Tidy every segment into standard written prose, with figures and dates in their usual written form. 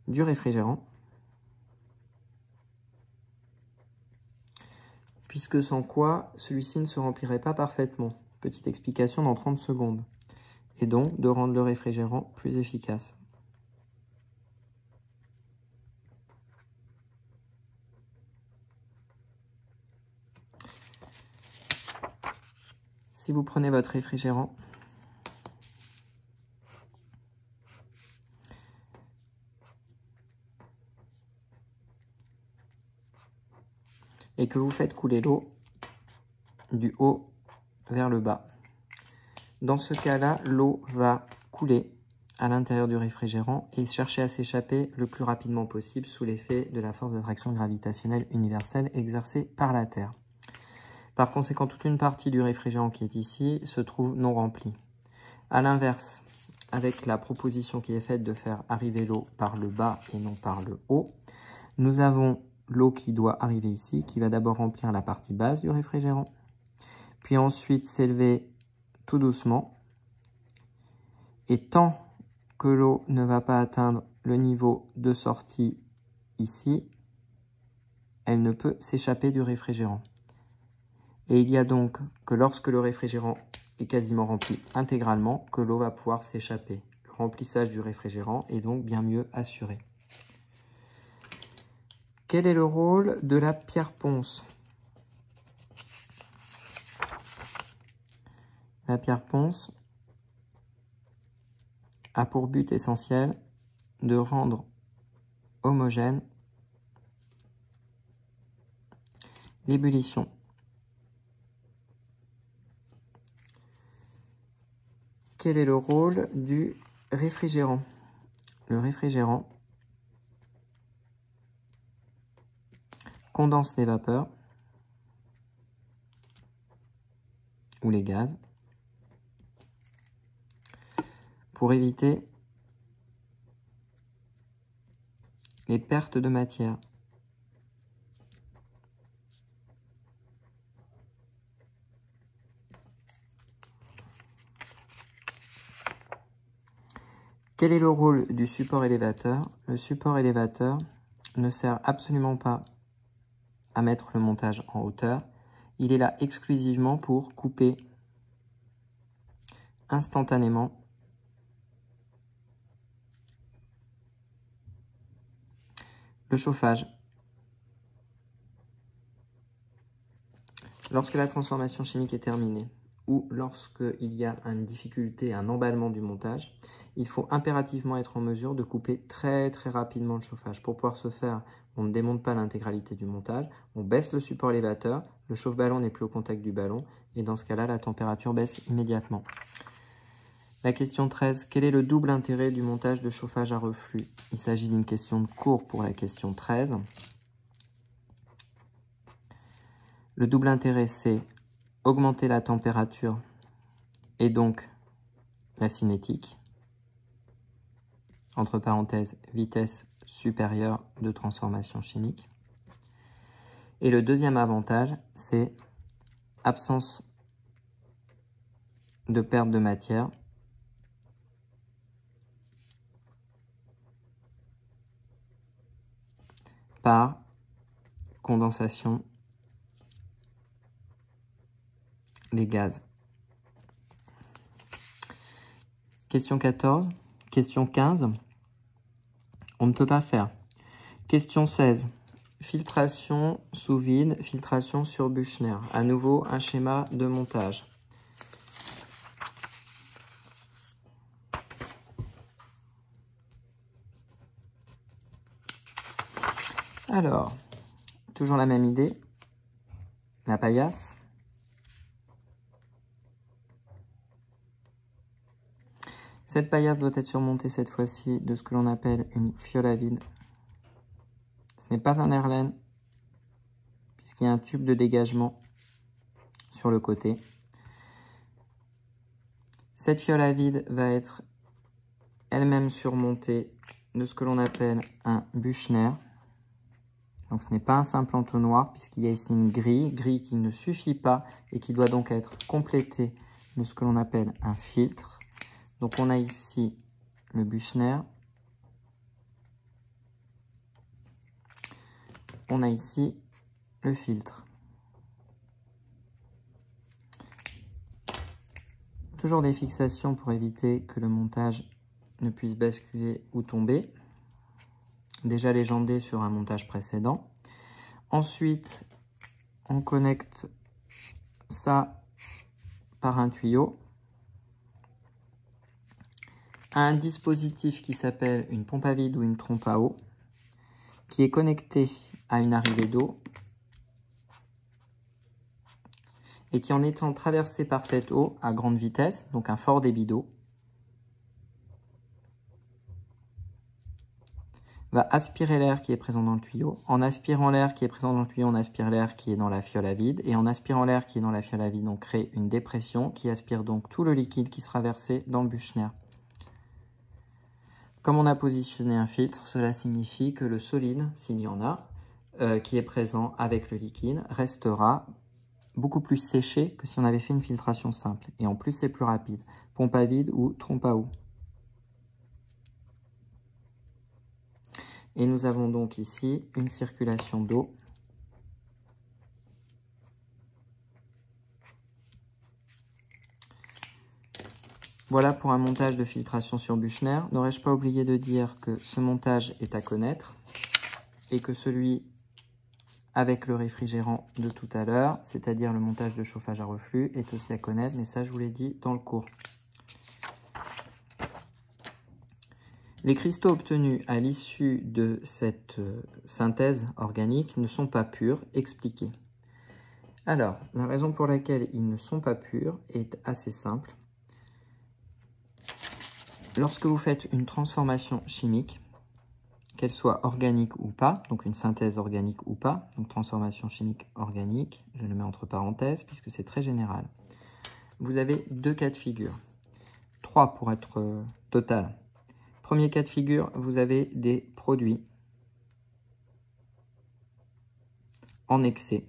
du réfrigérant, puisque sans quoi celui-ci ne se remplirait pas parfaitement. Petite explication dans 30 secondes. Et donc de rendre le réfrigérant plus efficace. Si vous prenez votre réfrigérant, et que vous faites couler l'eau du haut vers le bas. Dans ce cas-là, l'eau va couler à l'intérieur du réfrigérant et chercher à s'échapper le plus rapidement possible sous l'effet de la force d'attraction gravitationnelle universelle exercée par la Terre. Par conséquent, toute une partie du réfrigérant qui est ici se trouve non remplie. A l'inverse, avec la proposition qui est faite de faire arriver l'eau par le bas et non par le haut, nous avons l'eau qui doit arriver ici, qui va d'abord remplir la partie basse du réfrigérant, puis ensuite s'élever tout doucement. Et tant que l'eau ne va pas atteindre le niveau de sortie ici, elle ne peut s'échapper du réfrigérant. Et il y a donc que lorsque le réfrigérant est quasiment rempli intégralement, que l'eau va pouvoir s'échapper. Le remplissage du réfrigérant est donc bien mieux assuré. Quel est le rôle de la pierre ponce? La pierre ponce a pour but essentiel de rendre homogène l'ébullition. Quel est le rôle du réfrigérant? Le réfrigérant condense les vapeurs ou les gaz pour éviter les pertes de matière. Quel est le rôle du support élévateur? Le support élévateur ne sert absolument pas à mettre le montage en hauteur. Il est là exclusivement pour couper instantanément le chauffage. Lorsque la transformation chimique est terminée ou lorsqu'il y a une difficulté, un emballement du montage, il faut impérativement être en mesure de couper très rapidement le chauffage. Pour pouvoir ce faire, on ne démonte pas l'intégralité du montage, on baisse le support élévateur, le chauffe-ballon n'est plus au contact du ballon, et dans ce cas-là, la température baisse immédiatement. La question 13, quel est le double intérêt du montage de chauffage à reflux? Il s'agit d'une question de cours pour la question 13. Le double intérêt, c'est augmenter la température et donc la cinétique. Entre parenthèses, vitesse supérieure de transformation chimique. Et le deuxième avantage, c'est absence de perte de matière par condensation des gaz. Question 14. Question 15. On ne peut pas faire. Question 16. Filtration sous vide, filtration sur Büchner. À nouveau, un schéma de montage. Alors, toujours la même idée. La paillasse. Cette paillasse doit être surmontée cette fois-ci de ce que l'on appelle une fiole à vide. Ce n'est pas un airline, puisqu'il y a un tube de dégagement sur le côté. Cette fiole à vide va être elle-même surmontée de ce que l'on appelle un Büchner. Donc ce n'est pas un simple entonnoir, puisqu'il y a ici une grille qui ne suffit pas et qui doit donc être complétée de ce que l'on appelle un filtre. Donc on a ici le Büchner. on a ici le filtre. Toujours des fixations pour éviter que le montage ne puisse basculer ou tomber. Déjà légendé sur un montage précédent. Ensuite, on connecte ça par un tuyau à un dispositif qui s'appelle une pompe à vide ou une trompe à eau, qui est connecté à une arrivée d'eau et qui, en étant traversé par cette eau à grande vitesse, donc un fort débit d'eau, va aspirer l'air qui est présent dans le tuyau. En aspirant l'air qui est présent dans le tuyau, on aspire l'air qui est dans la fiole à vide. Et en aspirant l'air qui est dans la fiole à vide, on crée une dépression qui aspire donc tout le liquide qui sera versé dans le Büchner. Comme on a positionné un filtre, cela signifie que le solide, s'il y en a, qui est présent avec le liquide, restera beaucoup plus séché que si on avait fait une filtration simple. Et en plus, c'est plus rapide. Pompe à vide ou trompe à eau. Et nous avons donc ici une circulation d'eau Voilà pour un montage de filtration sur Büchner. N'aurais-je pas oublié de dire que ce montage est à connaître et que celui avec le réfrigérant de tout à l'heure, c'est-à-dire le montage de chauffage à reflux, est aussi à connaître, mais ça je vous l'ai dit dans le cours. Les cristaux obtenus à l'issue de cette synthèse organique ne sont pas purs, expliqués. Alors, la raison pour laquelle ils ne sont pas purs est assez simple. Lorsque vous faites une transformation chimique, qu'elle soit organique ou pas, donc une synthèse organique ou pas, donc transformation chimique organique, je le mets entre parenthèses puisque c'est très général, vous avez deux cas de figure, 3 pour être total. Premier cas de figure, vous avez des produits en excès.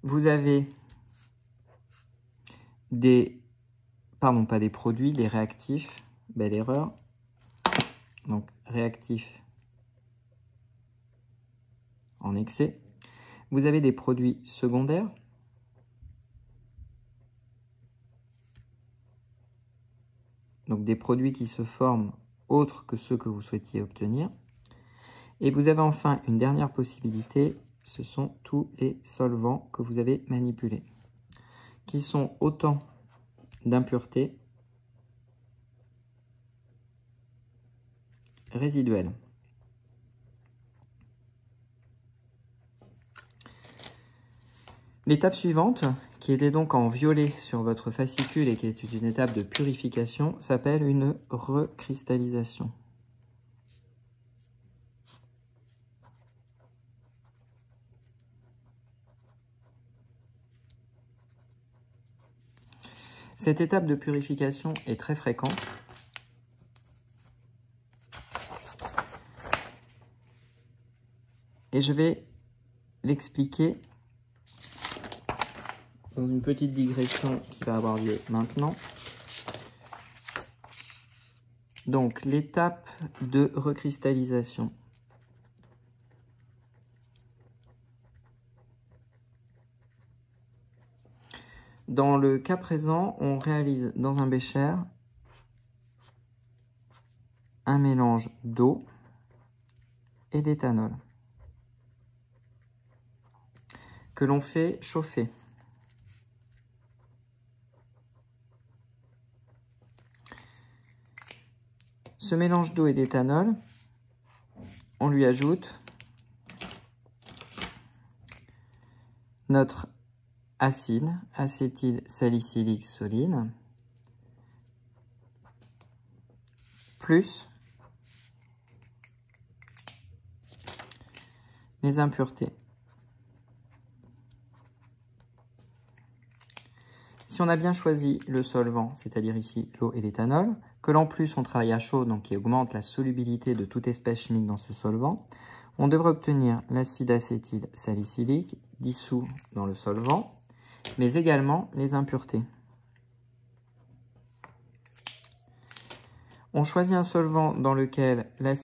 Vous avez des, pardon, pas des produits, des réactifs, belle erreur, donc réactifs en excès. Vous avez des produits secondaires, donc des produits qui se forment autres que ceux que vous souhaitiez obtenir. Et vous avez enfin une dernière possibilité, ce sont tous les solvants que vous avez manipulés, qui sont autant d'impuretés résiduelles. L'étape suivante, qui était donc en violet sur votre fascicule et qui est une étape de purification, s'appelle une recristallisation. Cette étape de purification est très fréquente. Et je vais l'expliquer dans une petite digression qui va avoir lieu maintenant. Donc, l'étape de recristallisation. Dans le cas présent, on réalise dans un bécher un mélange d'eau et d'éthanol que l'on fait chauffer. Ce mélange d'eau et d'éthanol, on lui ajoute notre acide acétylsalicylique solide, plus les impuretés. Si on a bien choisi le solvant, c'est-à-dire ici l'eau et l'éthanol, que l'en plus on travaille à chaud, donc qui augmente la solubilité de toute espèce chimique dans ce solvant, on devrait obtenir l'acide acétylsalicylique dissous dans le solvant, mais également les impuretés. On choisit un solvant dans lequel l'acide